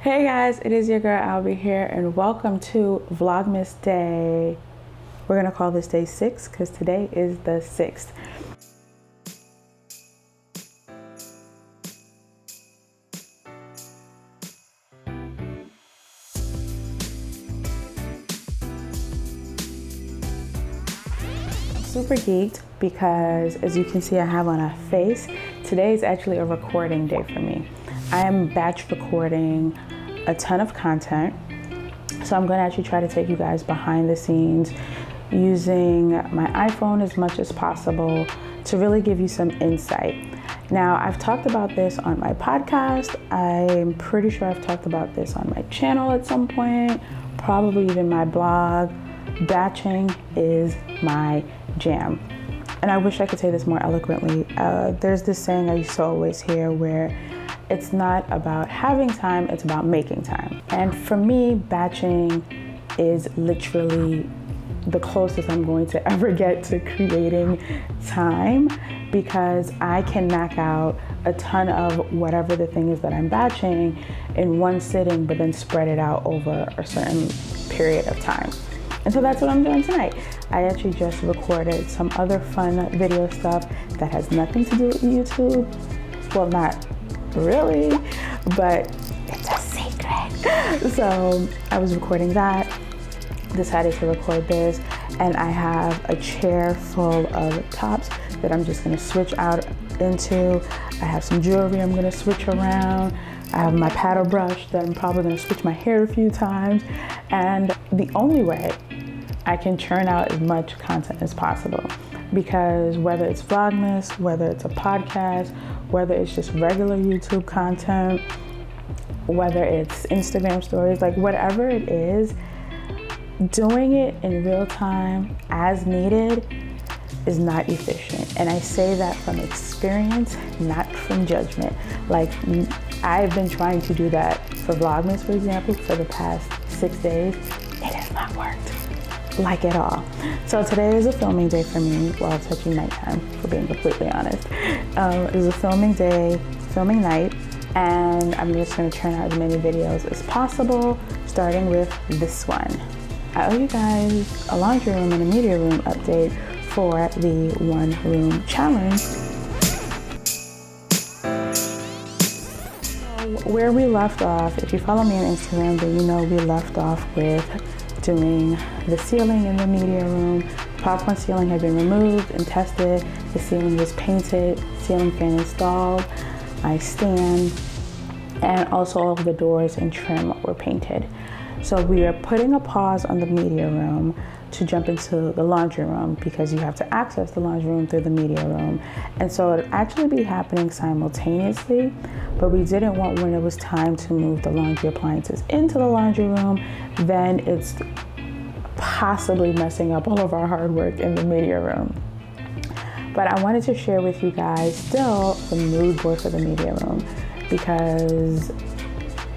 Hey guys, it is your girl Albie here, and welcome to Vlogmas Day. We're gonna call this day 6 because today is the 6th. Super geeked because, as you can see, I have on a face. Today is actually a recording day for me. I am batch recording a ton of content, so I'm going to actually try to take you guys behind the scenes using my iPhone as much as possible to really give you some insight. Now, I've talked about this on my podcast. I'm pretty sure I've talked about this on my channel at some point, probably even my blog. Batching is my jam. And I wish I could say this more eloquently. There's this saying I used to always hear where it's not about having time, it's about making time. And for me, batching is literally the closest I'm going to ever get to creating time, because I can knock out a ton of whatever the thing is that I'm batching in one sitting, but then spread it out over a certain period of time. And so that's what I'm doing tonight. I actually just recorded some other fun video stuff that has nothing to do with YouTube. Well, not really, but it's a secret. So I was recording that, decided to record this, and I have a chair full of tops that I'm just gonna switch out into. I have some jewelry I'm gonna switch around. I have my paddle brush that I'm probably gonna switch my hair a few times. And the only way I can churn out as much content as possible, because whether it's Vlogmas, whether it's a podcast, whether it's just regular YouTube content, whether it's Instagram stories, like whatever it is, doing it in real time as needed is not efficient. And I say that from experience, not from judgment. Like, I've been trying to do that for Vlogmas, for example, for the past 6 days. It has not worked, like at all. So today is a filming day for me. Well, it's actually nighttime, for being completely honest. It is a filming day, filming night, and I'm just gonna churn out as many videos as possible, starting with this one. I owe you guys a laundry room and a media room update for the 1 room challenge. Where we left off, if you follow me on Instagram, then you know we left off with doing the ceiling in the media room. The popcorn ceiling had been removed and tested. The ceiling was painted, ceiling fan installed, my stand, and also all of the doors and trim were painted. So we are putting a pause on the media room to jump into the laundry room, because you have to access the laundry room through the media room. And so it'd actually be happening simultaneously, but we didn't want, when it was time to move the laundry appliances into the laundry room, then it's possibly messing up all of our hard work in the media room. But I wanted to share with you guys still the mood board for the media room, because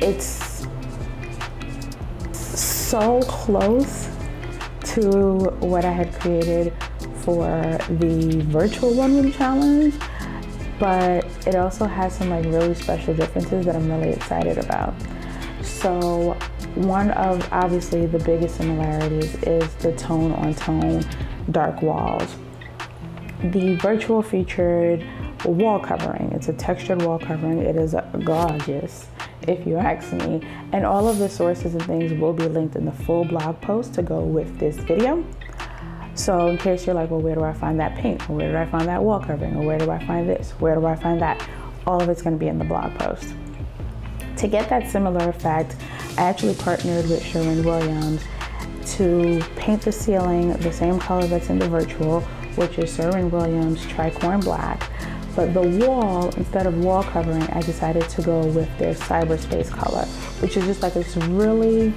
it's so close to what I had created for the virtual 1 room challenge, but it also has some like really special differences that I'm really excited about. So one of obviously the biggest similarities is the tone on tone dark walls. The virtual featured wall covering. It's a textured wall covering. It is gorgeous, if you ask me. And all of the sources and things will be linked in the full blog post to go with this video. So in case you're like, well, where do I find that paint? Or where do I find that wall covering? Or where do I find this? Where do I find that? All of it's gonna be in the blog post. To get that similar effect, I actually partnered with Sherwin-Williams to paint the ceiling the same color that's in the virtual, which is Sherwin-Williams Tricorn Black. But the wall, instead of wall covering, I decided to go with their cyberspace color, which is just like this really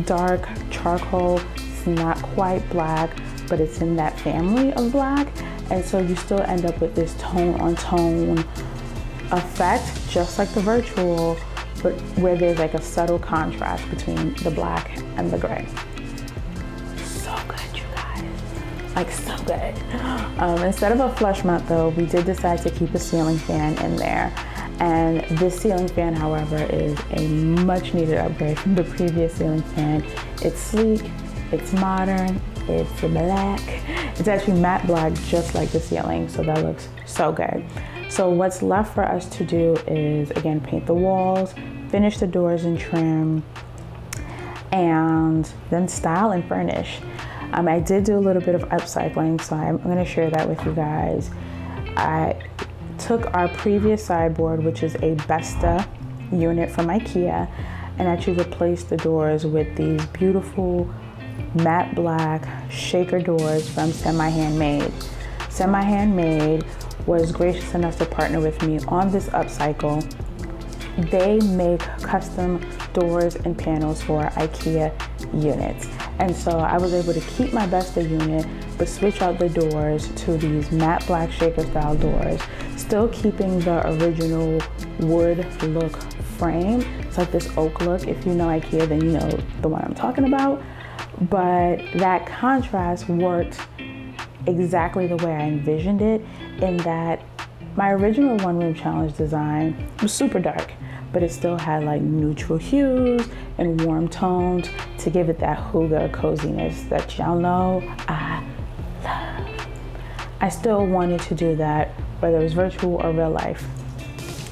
dark charcoal. It's not quite black, but it's in that family of black. And so you still end up with this tone on tone effect, just like the virtual, but where there's like a subtle contrast between the black and the gray. So good, you guys. Like, so good. Instead of a flush mount though, we did decide to keep a ceiling fan in there. And this ceiling fan, however, is a much needed upgrade from the previous ceiling fan. It's sleek, it's modern, it's black. It's actually matte black, just like the ceiling, so that looks so good. So what's left for us to do is, again, paint the walls, finish the doors and trim, and then style and furnish. I did do a little bit of upcycling, so I'm gonna share that with you guys. I took our previous sideboard, which is a Besta unit from IKEA, and actually replaced the doors with these beautiful matte black shaker doors from Semi Handmade. Semi Handmade was gracious enough to partner with me on this upcycle. They make custom doors and panels for IKEA units. And so I was able to keep my Besta unit, but switch out the doors to these matte black shaker style doors, still keeping the original wood look frame. It's like this oak look. If you know IKEA, then you know the one I'm talking about. But that contrast worked exactly the way I envisioned it, in that my original one room challenge design was super dark, but it still had like neutral hues and warm tones to give it that hygge coziness that y'all know I love. I still wanted to do that, whether it was virtual or real life.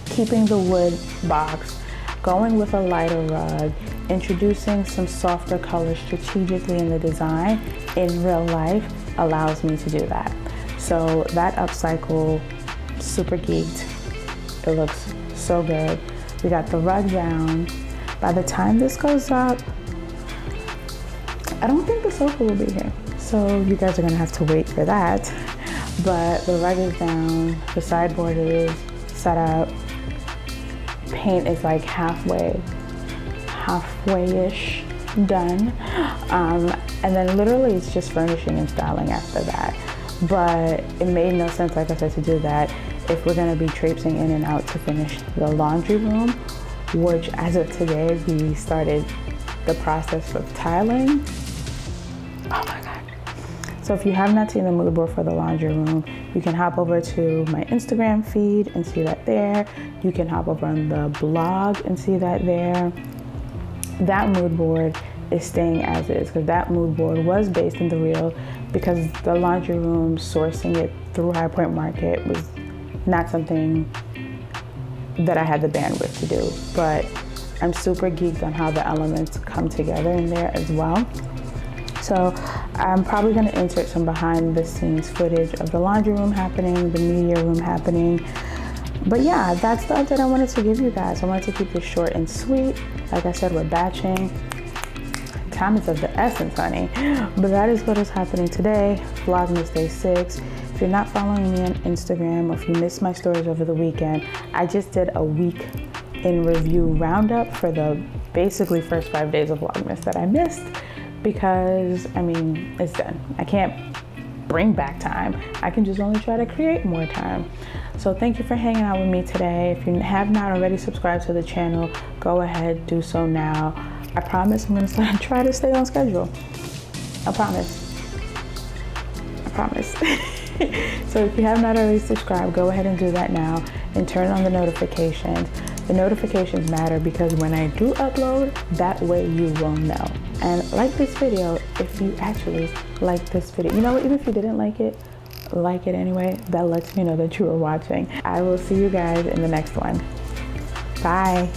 Keeping the wood box, going with a lighter rug, introducing some softer colors strategically in the design in real life allows me to do that. So that upcycle, super geeked. It looks so good. We got the rug down. By the time this goes up, I don't think the sofa will be here. So you guys are gonna have to wait for that. But the rug is down, the sideboard is set up. Paint is like halfway-ish done. And then literally it's just furnishing and styling after that. But it made no sense, like I said, to do that if we're gonna be traipsing in and out to finish the laundry room, which as of today, we started the process of tiling. Oh my God. So if you have not seen the mood board for the laundry room, you can hop over to my Instagram feed and see that there. You can hop over on the blog and see that there. That mood board is staying as is, because that mood board was based in the real, because the laundry room, sourcing it through High Point Market was not something that I had the bandwidth to do. But I'm super geeked on how the elements come together in there as well. So I'm probably gonna insert some behind the scenes footage of the laundry room happening, the media room happening. But yeah, that's the update I wanted to give you guys. I wanted to keep this short and sweet. Like I said, we're batching. Time is of the essence, honey. But that is what is happening today. Vlogmas Day 6. If you're not following me on Instagram, or if you missed my stories over the weekend, I just did a week in review roundup for the basically first 5 days of Vlogmas that I missed, because I mean, it's done. I can't bring back time. I can just only try to create more time. So thank you for hanging out with me today. If you have not already subscribed to the channel, go ahead, do so now. I promise I'm gonna try to stay on schedule. I promise. I promise. So if you have not already subscribed, go ahead and do that now and turn on the notifications. The notifications matter because when I do upload, that way you will know. And like this video if you actually like this video. You know what, even if you didn't like it anyway. That lets me know that you were watching. I will see you guys in the next one. Bye.